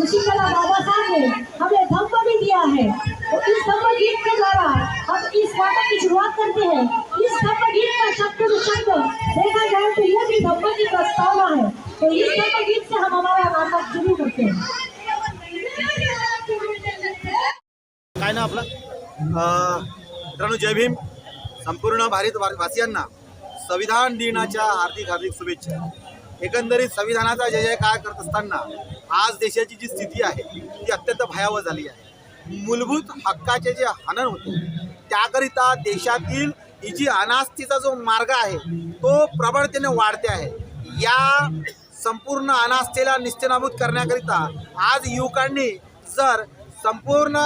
उसी तरह बाबा साहब ने हमें धम्म भी दिया है। तो इस धम्म गीत के द्वारा हम इस नाटक की शुरुआत करते हैं। इस धम्म गीत का शब्द टू शब्द देखा जाए तो यह भी धम्म की प्रस्तावना है। तो इस धम्म गीत से हम हमारा नाटक शुरू करते हैं। काय ना आपला मित्रांनो, जय भीम। संपूर्ण भारतवासियांना संविधान दिनाच्या हार्दिक हार्दिक शुभेच्छा। एकंदरीत संविधानाचा जय जयकार करत असताना आज देशाची जी स्थिती आहे ती अत्यंत भयावह झाली आहे। मूलभूत हक्काचे जे हनन होते त्याकरिता देशातील ही जी अनास्थेचा जो मार्ग आहे तो प्रबळतेने वाढते आहे। या संपूर्ण अनास्थेला निस्तेनाबूत करण्याकरिता आज युवकांनी जर संपूर्ण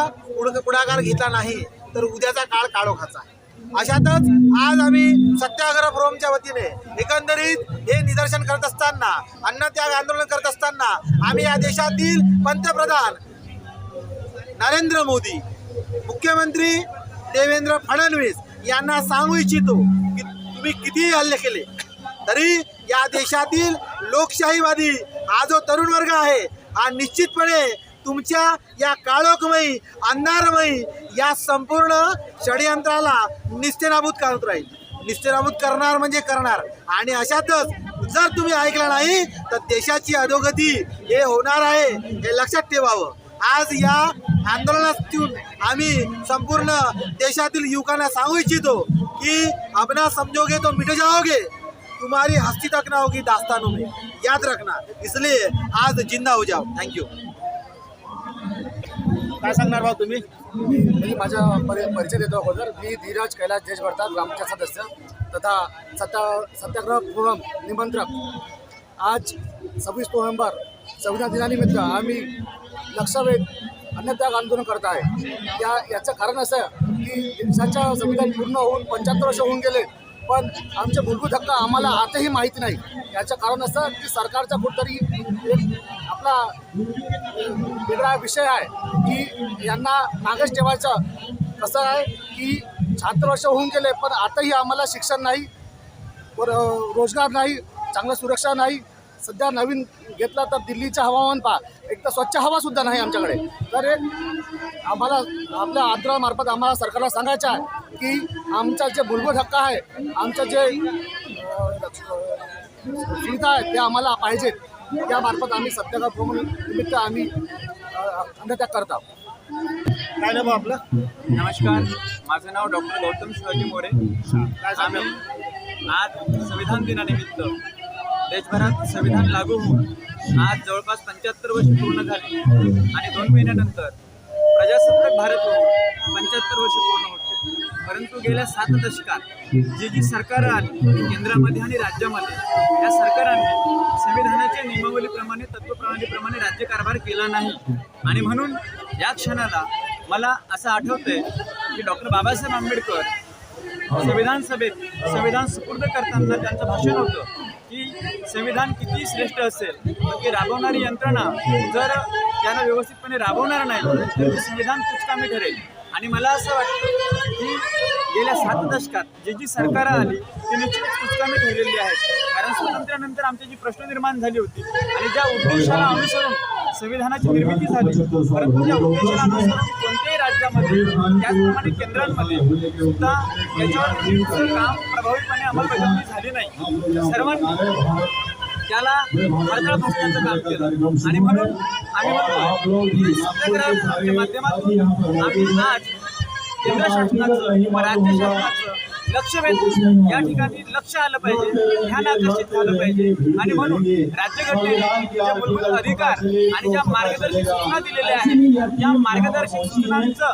पुढाकार घेतला नाही तर उद्याचा काळ काळोखाचा आहे। अशातच आज आम्ही सत्याग्रह फोरमच्या वतीने एकंदरीत हे निदर्शन करत असताना, अन्नत्याग आंदोलन करत असताना आम्ही या देशातील पंतप्रधान नरेंद्र मोदी, मुख्यमंत्री देवेंद्र फडणवीस यांना सांगू इच्छितो की तुम्ही कितीही हल्ले केले तरी या देशातील लोकशाहीवादी हा जो तरुण वर्ग आहे हा निश्चितपणे तुमच्या या काळोखमयी अंधारमयी या संपूर्ण षडयंत्राला निस्तेनाबूत करत राहील। निस्तेनाबूत करणार म्हणजे करणार। आणि अशातच जर तुम्ही ऐकलं नाही तर देशाची अधोगती हे होणार आहे, हे लक्षात ठेवावं। आज या आंदोलनातून आम्ही संपूर्ण देशातील युवकांना सांगू इच्छितो की अपना समझोगे तो मिट जाओगे, तुम्हारी हस्ती तक ना होगी दास्तानों में, याद रखना। इसलिए आज जिंदा हो जाओ। थँक्यू। काय सांगणार भाऊ तुम्ही? मी माझा परिचय देतो अगोदर। मी धीरज कैलास देशभरता ग्रामपंचायत सदस्य तथा सत्याग्रह फोरम निमंत्रक। आज 26 नोव्हेंबर संविधान दिनानिमित्त आम्ही लक्षवेध अन्नत्याग आंदोलन करत आहे। याचं कारण असं की देशाचं संविधान पूर्ण होऊन 75 वर्ष होऊन गेले पण आमचे मूलभूत हक्क आम्हाला आताही माहीत नाही। याचं कारण असं की सरकारचा कुठतरी एक आपला वेगळा विषय आहे की यांना मागेच ठेवायचं। कसं आहे की 76 वर्ष होऊन गेले पण आताही आम्हाला शिक्षण नाही, रोजगार नाही, चांगलं सुरक्षा नाही। सध्या नवीन घेतला तर दिल्लीचं हवामान पहा, एक तर स्वच्छ हवासुद्धा नाही आमच्याकडे। तर आम्हाला आपल्या आंदोलनामार्फत आम्हाला सरकारला सांगायचं आहे की आमचा जे मूलभूत हक्क आहे, आमचं जे सुविधा आहे ते आम्हाला पाहिजेत। त्यामार्फत आम्ही सत्याग्रह फोरम निमित्त आम्ही अन्नत्याग करत आहोत। काय नाव आपलं? नमस्कार, माझं नाव डॉक्टर गौतम शिवाजी मोरे। आम्ही आज संविधान दिनानिमित्त देशभरात संविधान लागू होऊन आज जवळपास 75 वर्ष पूर्ण झाली आणि 2 महिन्यानंतर प्रजासत्ताक भारत होऊन 75 वर्ष पूर्ण होते। परंतु गेल्या 7 दशकात जी सरकार आली केंद्रामध्ये आणि राज्यामध्ये, या सरकारांनी संविधानाच्या नियमावलीप्रमाणे तत्वप्रणालीप्रमाणे राज्यकारभार केला नाही। आणि म्हणून या क्षणाला मला असं आठवतंय की डॉक्टर बाबासाहेब आंबेडकर संविधान सभेत संविधान सुपूर्द करताना त्यांचं भाषण होतं की संविधान किती श्रेष्ठ असेल की राबवणारी यंत्रणा जर त्यांना व्यवस्थितपणे राबवणार नाही तर ते संविधान कुचकामी ठरेल। आणि मला असं वाटतं की गेल्या 7 दशकात जी सरकार आली ती निश्चितच कुचकामी ठरलेली आहेत। कारण स्वातंत्र्यानंतर आमची जी प्रश्न निर्माण झाली होती आणि ज्या उद्देशाला अनुसरून संविधानाची निर्मिती झाली, परंतु त्या उद्देशाला अनुसरून कोणत्याही राज्यामध्ये त्याचप्रमाणे केंद्रांमध्ये सुद्धा याच्यावर काम प्रभावीपणे अंमलबजावणी झाली नाही। सर्वांनी त्याला अडथळा बसण्याचं काम केलं आणि म्हणून आम्ही म्हणतो की सत्याग्रहाच्या माध्यमातून आम्ही आज केंद्र शासनाचं व राज्य शासनाचं लक्षवेध या ठिकाणी लक्ष आलं पाहिजे, ध्यान आकर्षित झालं पाहिजे। आणि म्हणून राज्यघटनेने ज्या मूलभूत अधिकार आणि ज्या मार्गदर्शक सूचना दिलेल्या आहेत त्या मार्गदर्शक सूचनांचं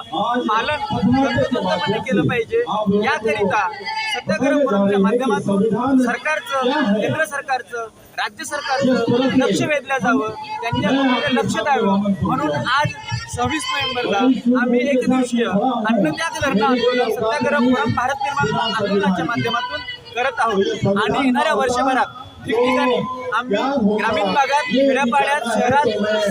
पालन तंतोतंतपणे केलं पाहिजे। याकरिता सत्याग्रह फोरमच्या माध्यमातून सरकारचं, केंद्र सरकारचं, राज्य सरकारचं लक्ष वेधलं जावं, त्यांच्याकडे लक्ष द्यावं। म्हणून आज 26 नोव्हेंबरला आम्ही एकदिवसीय अन्नत्याग धरणं आंदोलन सत्याग्रह फोरम भारत निर्माण आंदोलनाच्या माध्यमातून करत आहोत। आणि येणाऱ्या वर्षभरात ठिकठिकाणी आम्ही ग्रामीण भागात, खेड्यापाड्यात, शहरात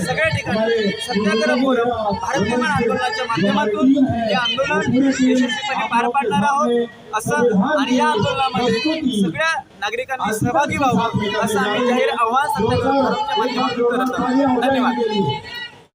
सगळ्या ठिकाणी सत्याग्रह फोरम भारत निर्माण आंदोलनाच्या माध्यमातून हे आंदोलन यशस्वीपणे पार पाडणार आहोत असं। आणि या आंदोलनामध्ये सगळ्या नागरिकांनी सहभागी व्हावं असं आम्ही जाहीर आव्हान सत्याग्रह फोरमच्या माध्यमातून करत आहोत। धन्यवाद।